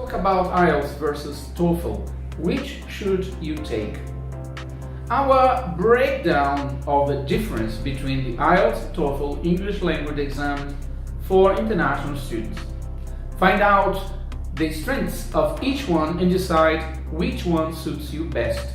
talk about Ielts versus TOEFL. Which should you take? Our breakdown of the difference between the Ielts TOEFL English language exam for international students. Find out the strengths of each one and decide which one suits you best.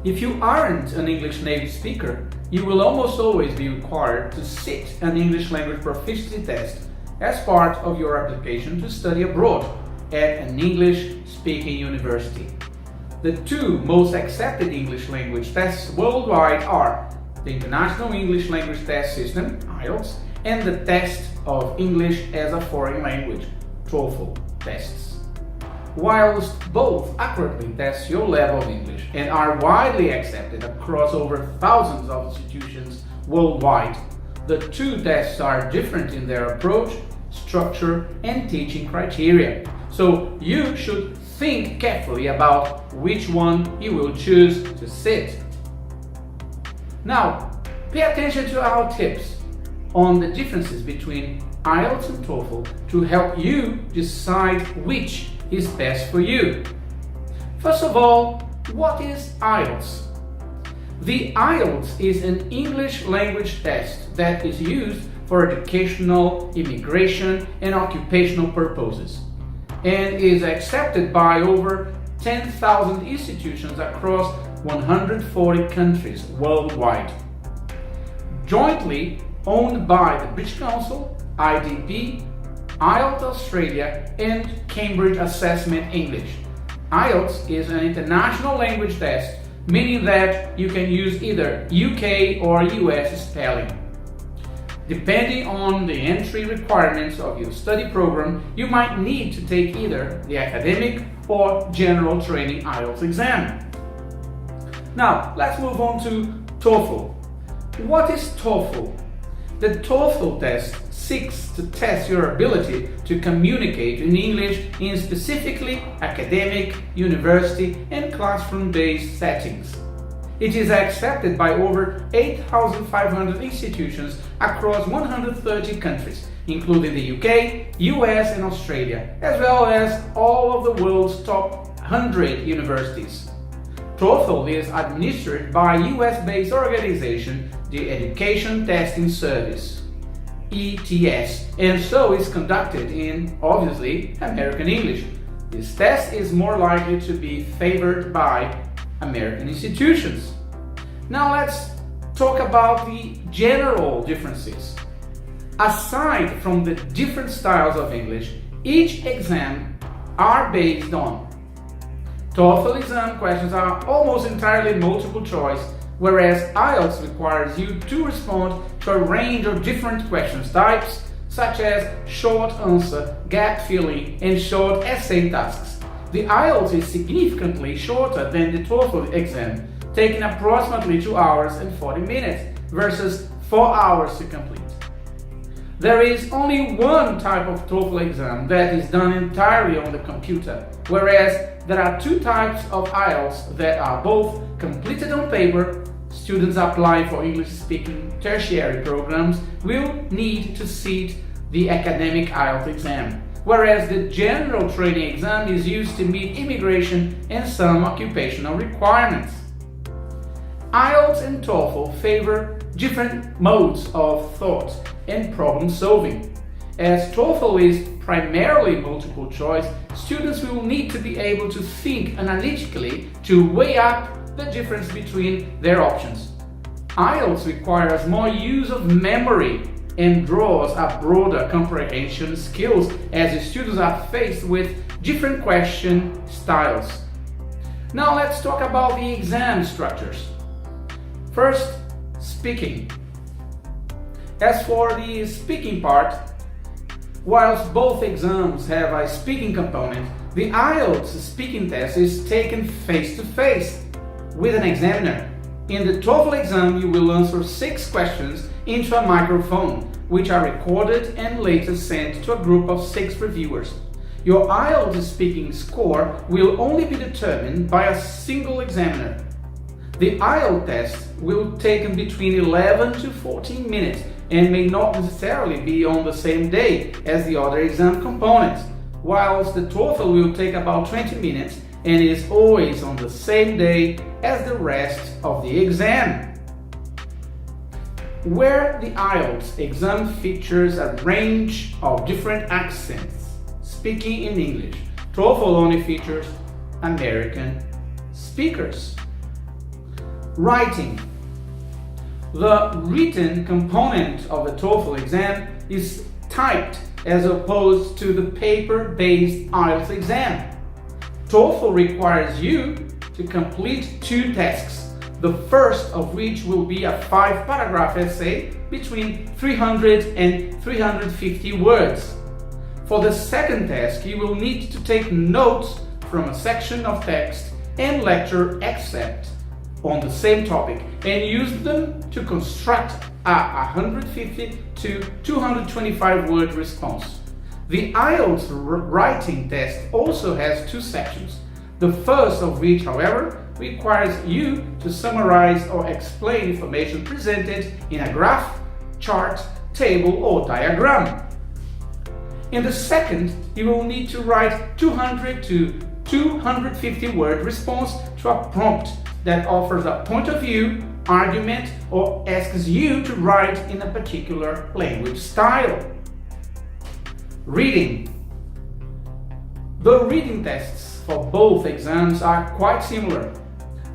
If you aren't an English native speaker, you will almost always be required to sit an English language proficiency test as part of your application to study abroad at an English-speaking university. The two most accepted English language tests worldwide are the International English Language Test System, IELTS, and the Test of English as a Foreign Language, TOEFL tests. Whilst both accurately test your level of English and are widely accepted across over thousands of institutions worldwide, the two tests are different in their approach, structure, and teaching criteria. So you should think carefully about which one you will choose to sit. Now, pay attention to our tips on the differences between IELTS and TOEFL to help you decide which is best for you. First of all, what is IELTS? The IELTS is an English language test that is used for educational, immigration, and occupational purposes, and is accepted by over 10,000 institutions across 140 countries worldwide. Jointly owned by the British Council, IDP, IELTS Australia, and Cambridge Assessment English. IELTS is an international language test, meaning that you can use either UK or US spelling. Depending on the entry requirements of your study program, you might need to take either the academic or general training IELTS exam. Now, let's move on to TOEFL. What is TOEFL? The TOEFL test seeks to test your ability to communicate in English in specifically academic, university, and classroom-based settings. It is accepted by over 8,500 institutions across 130 countries, including the UK, US, and Australia, as well as all of the world's top 100 universities. TOEFL is administered by US-based organization, the Education Testing Service, ETS, and so is conducted in, obviously, American English. This test is more likely to be favored by American institutions. Now let's talk about the general differences. Aside from the different styles of English, each exam are based on TOEFL exam questions are almost entirely multiple choice, whereas IELTS requires you to respond to a range of different question types, such as short answer, gap filling, and short essay tasks. The IELTS is significantly shorter than the TOEFL exam, taking approximately 2 hours and 40 minutes versus 4 hours to complete. There is only one type of TOEFL exam that is done entirely on the computer, whereas there are two types of IELTS that are both completed on paper. Students applying for English-speaking tertiary programs will need to sit the academic IELTS exam, whereas the general training exam is used to meet immigration and some occupational requirements. IELTS and TOEFL favor different modes of thought and problem solving. As TOEFL is primarily multiple choice, students will need to be able to think analytically to weigh up the difference between their options. IELTS requires more use of memory and draws a broader comprehension skills as the students are faced with different question styles. Now let's talk about the exam structures. First, speaking. As for the speaking part, whilst both exams have a speaking component, the IELTS speaking test is taken face-to-face with an examiner. In the TOEFL exam, you will answer 6 questions into a microphone, which are recorded and later sent to a group of 6 reviewers. Your IELTS speaking score will only be determined by a single examiner. The IELTS test will take between 11 to 14 minutes and may not necessarily be on the same day as the other exam components. whilst the TOEFL will take about 20 minutes and is always on the same day as the rest of the exam. Where the Ielts exam features a range of different accents speaking in English, TOEFL only features American speakers. Writing. The written component of the TOEFL exam is typed as opposed to the paper-based Ielts exam. TOEFL requires you to complete 2 tasks, the first of which will be a 5-paragraph essay between 300 and 350 words. For the second task, you will need to take notes from a section of text and lecture excerpt on the same topic and use them to construct a 150 to 225 word response. The Ielts writing test also has 2 sections, the first of which, however, requires you to summarize or explain information presented in a graph, chart, table, or diagram. In the second, you will need to write 200 to 250 word response to a prompt that offers a point of view, argument, or asks you to write in a particular language style. Reading. The reading tests for both exams are quite similar.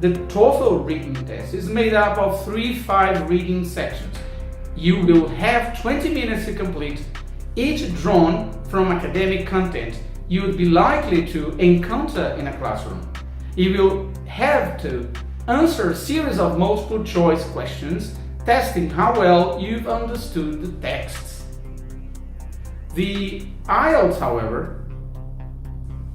The TOEFL reading test is made up of 3 5-reading sections. You will have 20 minutes to complete, each drawn from academic content you would be likely to encounter in a classroom. You will have to answer a series of multiple choice questions, testing how well you've understood the texts. The Ielts, however,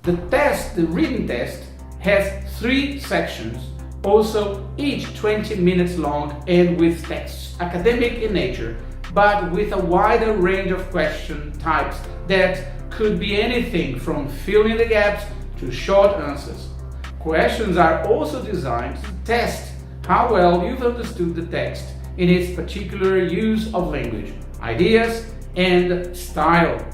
the reading test, has 3 sections, also each 20 minutes long and with texts academic in nature, but with a wider range of question types that could be anything from filling the gaps to short answers. Questions are also designed to test how well you've understood the text in its particular use of language, ideas, and style.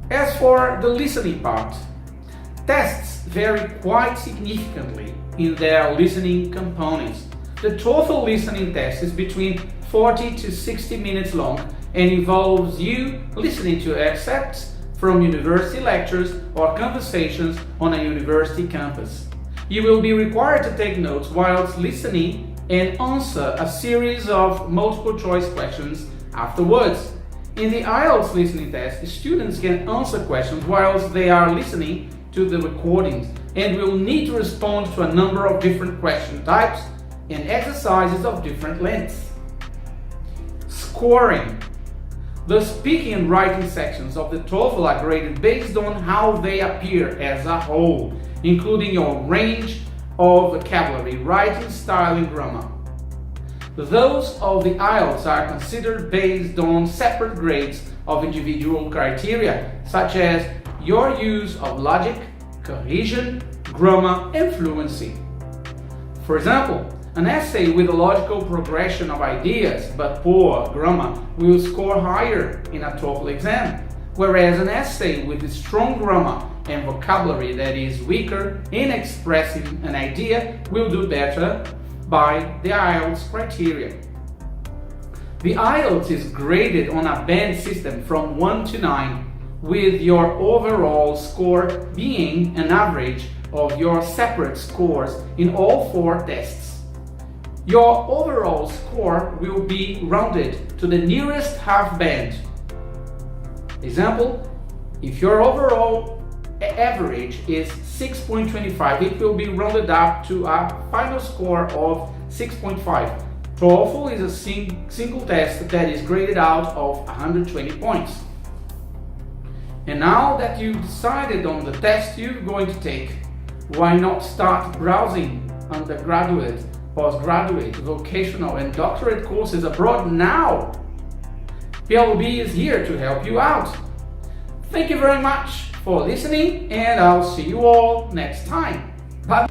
As for the listening part, tests vary quite significantly in their listening components. The TOEFL listening test is between 40 to 60 minutes long and involves you listening to excerpts from university lectures or conversations on a university campus. You will be required to take notes whilst listening and answer a series of multiple choice questions afterwards. In the Ielts listening test, students can answer questions whilst they are listening to the recordings and will need to respond to a number of different question types and exercises of different lengths. Scoring. The speaking and writing sections of the TOEFL are graded based on how they appear as a whole, including your range of vocabulary, writing style, and grammar. Those of the Ielts are considered based on separate grades of individual criteria, such as your use of logic, cohesion, grammar, and fluency. For example, an essay with a logical progression of ideas but poor grammar will score higher in a TOEFL exam, whereas an essay with strong grammar and vocabulary that is weaker in expressing an idea will do better by the Ielts criteria. The Ielts is graded on a band system from 1 to 9, with your overall score being an average of your separate scores in all 4 tests. Your overall score will be rounded to the nearest half band. Example, if your overall average is 6.25, it will be rounded up to a final score of 6.5. TOEFL is a single test that is graded out of 120 points. And now that you've decided on the test you're going to take, why not start browsing undergraduate, postgraduate, vocational, and doctorate courses abroad now? PLB is here to help you out. Thank you very much for listening, and I'll see you all next time. Bye.